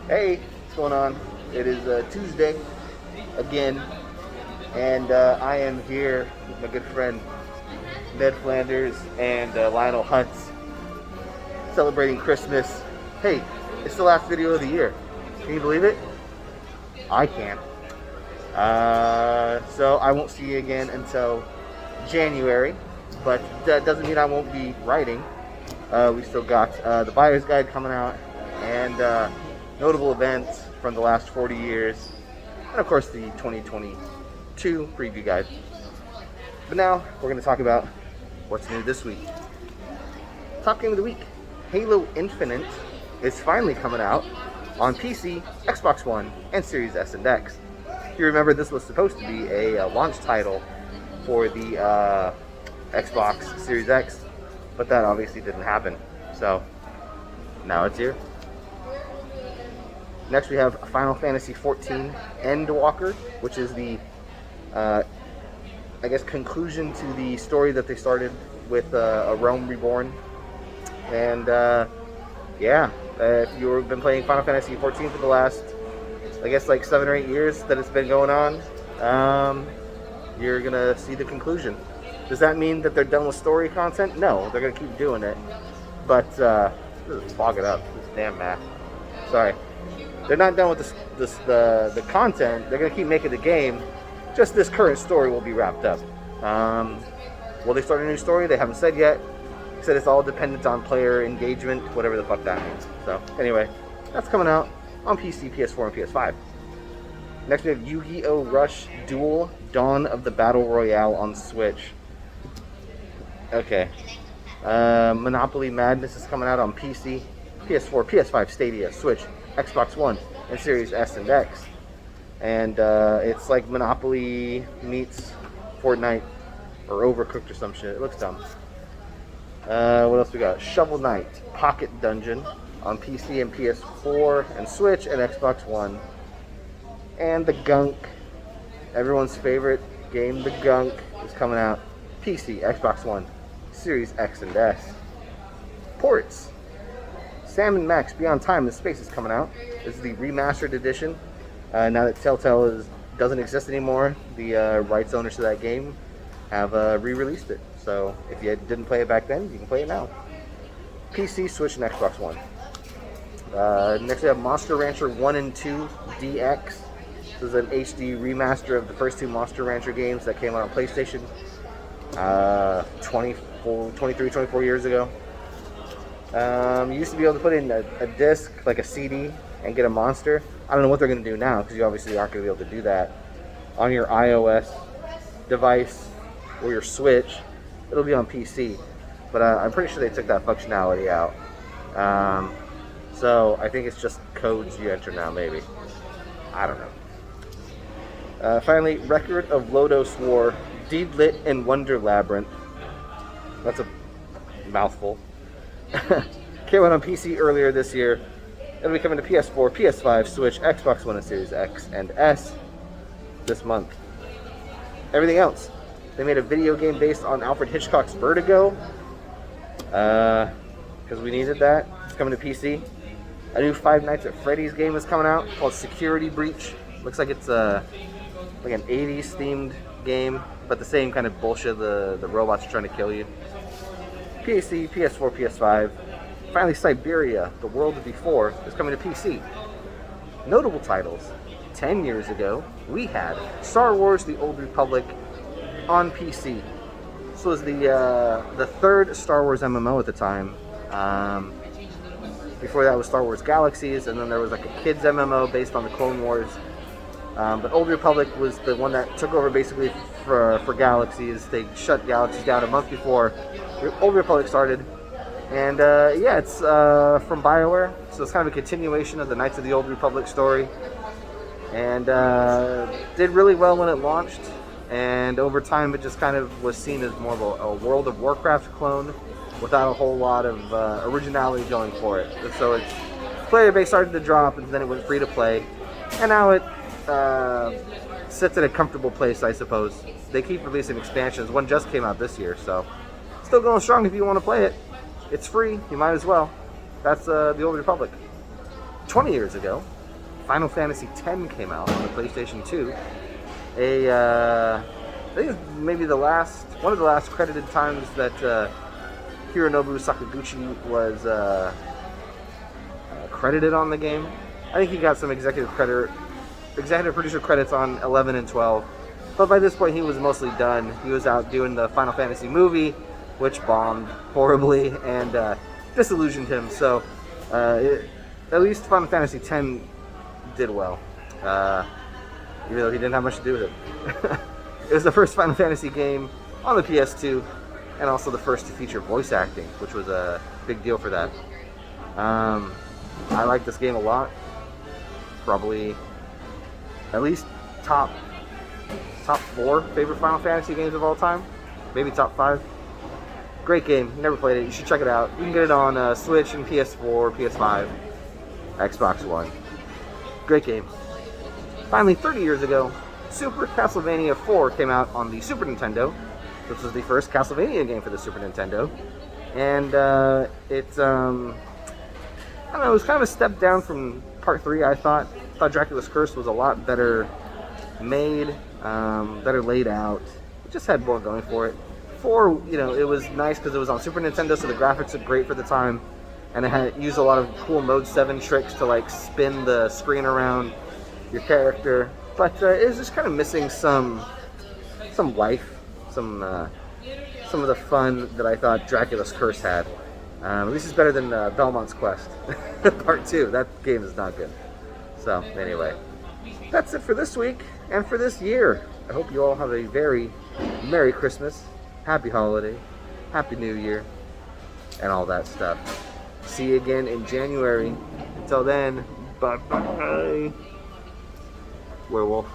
Hey, what's going on? It is Tuesday again, and I am here with my good friend Ned Flanders and Lionel Huntz celebrating Christmas. Hey, it's the last video of the year. Can you believe it? I can. So I won't see you again until January, but that doesn't mean I won't be writing. We still got the buyer's guide coming out and notable events from the last 40 years, and of course the 2022 preview guide. But now we're going to talk about what's new this week. Top game of the week, Halo Infinite is finally coming out on PC, Xbox One, and Series S and X. If you remember, this was supposed to be a launch title for the Xbox Series X, but that obviously didn't happen. So now it's here. Next we have Final Fantasy XIV Endwalker, which is the, I guess, conclusion to the story that they started with A Realm Reborn. And yeah, if you've been playing Final Fantasy XIV for the last, I guess, like 7 or 8 years that it's been going on, you're gonna see the conclusion. Does that mean that they're done with story content? No, they're gonna keep doing it. But just fog it up. This damn map. Sorry. They're not done with the content. They're gonna keep making the game. Just this current story will be wrapped up. Will they start a new story? They haven't said yet. They said it's all dependent on player engagement, whatever the fuck that means. So anyway, that's coming out on PC, PS4, and PS5. Next we have Yu-Gi-Oh! Rush Duel Dawn of the Battle Royale on Switch. Okay. Monopoly Madness is coming out on PC, PS4, PS5, Stadia, Switch, Xbox One, and Series S and X. And it's like Monopoly meets Fortnite or Overcooked or some shit. It looks dumb. What else we got? Shovel Knight Pocket Dungeon on PC and PS4 and Switch and Xbox One. And The Gunk, everyone's favorite game, The Gunk, is coming out PC, Xbox One, Series X and S. Ports. Sam & Max Beyond Time and Space is coming out. This is the remastered edition. Now that Telltale doesn't exist anymore, the rights owners to that game have re-released it. So if you didn't play it back then, you can play it now. PC, Switch, and Xbox One. Next we have Monster Rancher 1 and 2 DX. This is an HD remaster of the first 2 Monster Rancher games that came out on PlayStation 24 years ago. You used to be able to put in a disc, like a CD, and get a monster. I don't know what they're going to do now, because you obviously aren't going to be able to do that on your iOS device or your Switch. It'll be on PC, but I'm pretty sure they took that functionality out. So I think it's just codes you enter now, maybe. I don't know. Finally, Record of Lodos War, Deedlit and Wonder Labyrinth. That's a mouthful. Came out on PC earlier this year. It'll be coming to PS4, PS5, Switch, Xbox One, and Series X and S this month. Everything else. They made a video game based on Alfred Hitchcock's Vertigo. Because we needed that. It's coming to PC. A new Five Nights at Freddy's game is coming out called Security Breach. Looks like it's like an 80s themed game, but the same kind of bullshit. The robots are trying to kill you. PC, PS4, PS5. Finally, Siberia, The World of Before, is coming to PC. Notable titles. 10 years ago, we had Star Wars The Old Republic on PC. This was the third Star Wars MMO at the time. Before that was Star Wars Galaxies, and then there was like a kids MMO based on the Clone Wars. But Old Republic was the one that took over basically for Galaxies. They shut Galaxies down a month before Old Republic started. And yeah, it's from BioWare, so it's kind of a continuation of the Knights of the Old Republic story. And did really well when it launched. And over time, it just kind of was seen as more of a World of Warcraft clone without a whole lot of originality going for it. And so its player base started to drop, and then it went free to play. And now it sits at a comfortable place, I suppose. They keep releasing expansions. One just came out this year, so still going strong if you want to play it. It's free, you might as well. That's the Old Republic. 20 years ago, Final Fantasy X came out on the PlayStation 2. I think it's maybe one of the last credited times that Hironobu Sakaguchi was credited on the game. I think he got some executive producer credits on 11 and 12. But by this point, he was mostly done. He was out doing the Final Fantasy movie, which bombed horribly and disillusioned him. So, at least Final Fantasy X did well, even though he didn't have much to do with it. It was the first Final Fantasy game on the PS2, and also the first to feature voice acting, which was a big deal for that. I like this game a lot. Probably at least top 4 favorite Final Fantasy games of all time. Maybe top 5. Great game. Never played it. You should check it out. You can get it on Switch and PS4, PS5, Xbox One. Great game. Finally, 30 years ago, Super Castlevania IV came out on the Super Nintendo. This was the first Castlevania game for the Super Nintendo. And it's, I don't know, it was kind of a step down from Part 3, I thought. I thought Dracula's Curse was a lot better made, better laid out. It just had more going for it. 4, it was nice because it was on Super Nintendo, so the graphics looked great for the time. And it had used a lot of cool Mode 7 tricks to like spin the screen around your character. But it was just kind of missing some life, some of the fun that I thought Dracula's Curse had. At least it's better than Belmont's Quest, Part 2. That game is not good. So anyway, that's it for this week and for this year. I hope you all have a very Merry Christmas, Happy Holiday, Happy New Year, and all that stuff. See you again in January. Until then, bye-bye. Werewolf.